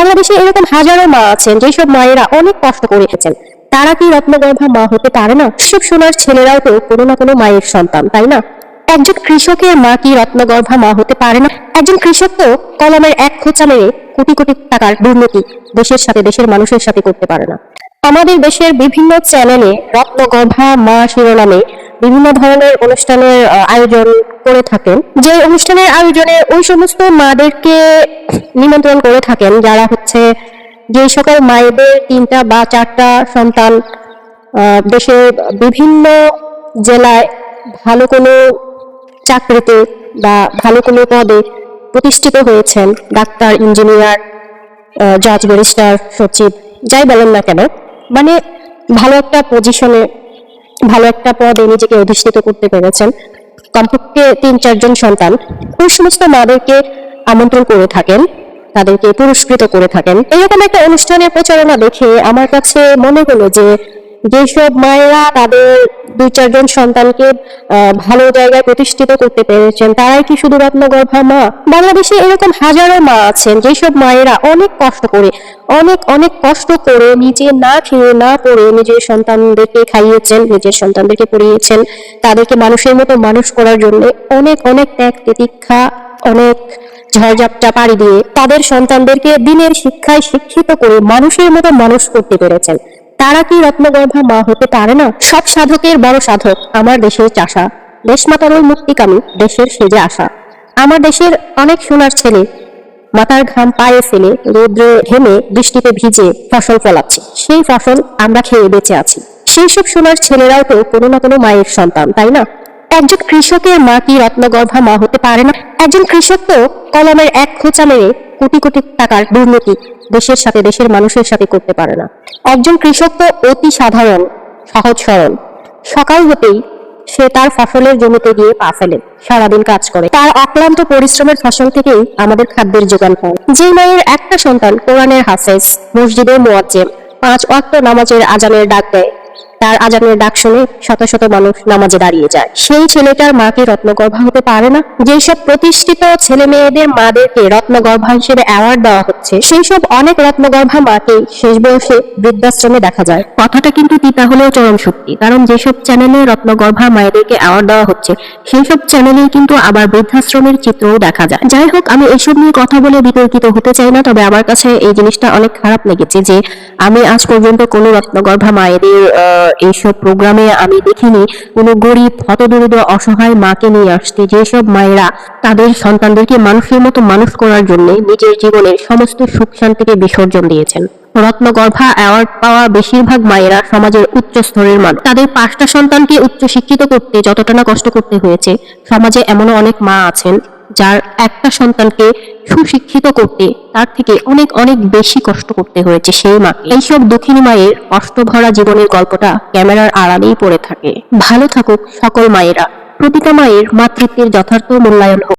বাংলাদেশে এরকম হাজারো মা আছেন যেসব মায়েরা অনেক কষ্ট করে এসেছেন। তারা কি রত্নগর্ভা মা হতে পারে না? সব সোনার ছেলেরাও তো কোনো না কোনো মায়ের সন্তান, তাই না? একজন কৃষকের মা কি রত্নগর্ভা মা হতে পারে না? একজন কৃষক তো কলমের এক খোঁচা মেরে কোটি কোটি টাকার দুর্নীতি দেশের সাথে, দেশের মানুষের সাথে করতে পারে না। আমাদের দেশের বিভিন্ন চ্যানেলে রত্নগর্ভা মা শিরোনামে বিভিন্ন ধরনের অনুষ্ঠানের আয়োজন করে থাকেন। যে অনুষ্ঠানের আয়োজনে ওই সমস্ত মাদেরকে নিমন্ত্রণ করে থাকেন যারা হচ্ছে যে সকল মায়েদের 3টা বা 4টা সন্তান, দেশের বিভিন্ন জেলায় ভালো কোনো চাকরিতে বা ভালো কোনো পদে প্রতিষ্ঠিত হয়েছেন, ডাক্তার, ইঞ্জিনিয়ার, জজ, ব্যারিস্টার, সচিব, যাই বলেন না কেন, মানে ভালো একটা পজিশনে, ভালো একটা পদে নিজেকে অধিষ্ঠিত করতে পেরেছেন, কমপক্ষে 3-4 জন সন্তান। ওই সমস্ত মাদেরকে আমন্ত্রণ করে থাকেন, তাদেরকে পুরস্কৃত করে থাকেন। এরকম একটা অনুষ্ঠানের প্রচারণা দেখে আমার কাছে মনে হলো যে যেসব মায়েরা তাদের 2-4 জন সন্তানকে ভালো জায়গায় প্রতিষ্ঠিত করতে পেরেছেন তারাই কি শুধু রত্নগর্ভা মা? বাংলাদেশে এরকম হাজারো মা আছেন যেসব মায়েরা অনেক কষ্ট করে, অনেক অনেক কষ্ট করে নিজে না খেয়ে না পড়ে নিজের সন্তানদেরকে খাইয়েছেন, নিজের সন্তানদেরকে পড়িয়েছেন, তাদেরকে মানুষের মতো মানুষ করার জন্য অনেক অনেক ত্যাগ তিতিক্ষা, অনেক ঝড়ঝাপটা পাড়ি দিয়ে তাদের সন্তানদেরকে দিনের শিক্ষায় শিক্ষিত করে মানুষের মতো মানুষ করতে পেরেছেন। তারা কি রত্নগর্ভা মা হতে পারে না? সব সাধকের বড় সাধক আমার দেশের চাষা, দেশমাতার ওই মুক্তিকামী, দেশের সেজে আসা। আমার দেশের অনেক সোনার ছেলে মাথার ঘাম পায়ে ফেলে রৌদ্রে ঘেমে বৃষ্টিতে ভিজে ফসল ফলাচ্ছে, সেই ফসল আমরা খেয়ে বেঁচে আছি। সেই সব সোনার ছেলেরাও তো কোনো না কোনো মায়ের সন্তান, তাই না? একজন কৃষকের মা কি রত্নগর্ভা মা হতে পারে না? একজন কৃষক তো কলমের এক খোঁচা মেরে কোটি কোটি টাকার দুর্নীতি দেশের সাথে, দেশের মানুষের সাথে করতে পারে না। একজন কৃষক তো অতি সাধারণ, সহজ সরল। সকাল হতেই সে তার ফসলের জমিতে গিয়ে পা ফেলে, সারাদিন কাজ করে, তার অক্লান্ত পরিশ্রমের ফসল থেকেই আমাদের খাদ্যের যোগান হয়। যে মায়ের একটা সন্তান কোরআনের হাফেজ, মসজিদের মুয়াজ্জিম, 5 ওয়াক্ত নামাজের আজানের ডাক দেয়, তার আজানের ডাক শুনে শত শত মানুষ নামাজে দাঁড়িয়ে যায়, সেই ছেলেটার মাকে রত্নগর্ভা হতে পারে না? যেসব প্রতিষ্ঠিত ছেলে মেয়েদের মাদেরকে রত্নগর্ভা হিসেবে অ্যাওয়ার্ড দেওয়া হচ্ছে, সেই সব অনেক রত্নগর্ভা মাকে শেষ বয়সে বৃদ্ধাশ্রমে দেখা যায়। কথাটা কিন্তু তিতা হলেও চরম সত্যি, কারণ যেসব চ্যানেলে রত্নগর্ভা মায়েদেরকে অ্যাওয়ার্ড দেওয়া হচ্ছে সেই সব চ্যানেলে কিন্তু আবার বৃদ্ধাশ্রমের চিত্রও দেখা যায়। যাই হোক, আমি এসব নিয়ে কথা বলে বিতর্কিত হতে চাই না, তবে আমার কাছে এই জিনিসটা অনেক খারাপ লেগেছে যে আমি আজ পর্যন্ত কোনো রত্নগর্ভা মায়েদের এইসব প্রোগ্রামে আমি দেখিনি কোনো গরিব, হতদরিদ্র, অসহায় মাকে নিয়ে আসতে, যেসব মায়েরা তাদের সন্তানদেরকে মানুষের মতো মানুষ করার জন্য নিজের জীবনের সমস্ত সুখ শান্তিকে বিসর্জন দিয়েছেন। রত্নগর্ভা অ্যাওয়ার্ড পাওয়া বেশিরভাগ মায়েরা সমাজের উচ্চ স্তরের মানুষ। তাদের 5টা সন্তানকে উচ্চ শিক্ষিত করতে যতটা না কষ্ট করতে হয়েছে, সমাজে এমনও অনেক মা আছেন যার একটা সন্তানকে সুশিক্ষিত করতে তার থেকে অনেক অনেক বেশি কষ্ট করতে হয়েছে সেই মা। এইসব দুঃখিনী মায়ের কষ্ট ভরা জীবনের গল্পটা ক্যামেরার আড়ালেই পড়ে থাকে। ভালো থাকুক সকল মায়েরা, প্রতিটা মায়ের মাতৃত্বের যথার্থ মূল্যায়ন হোক।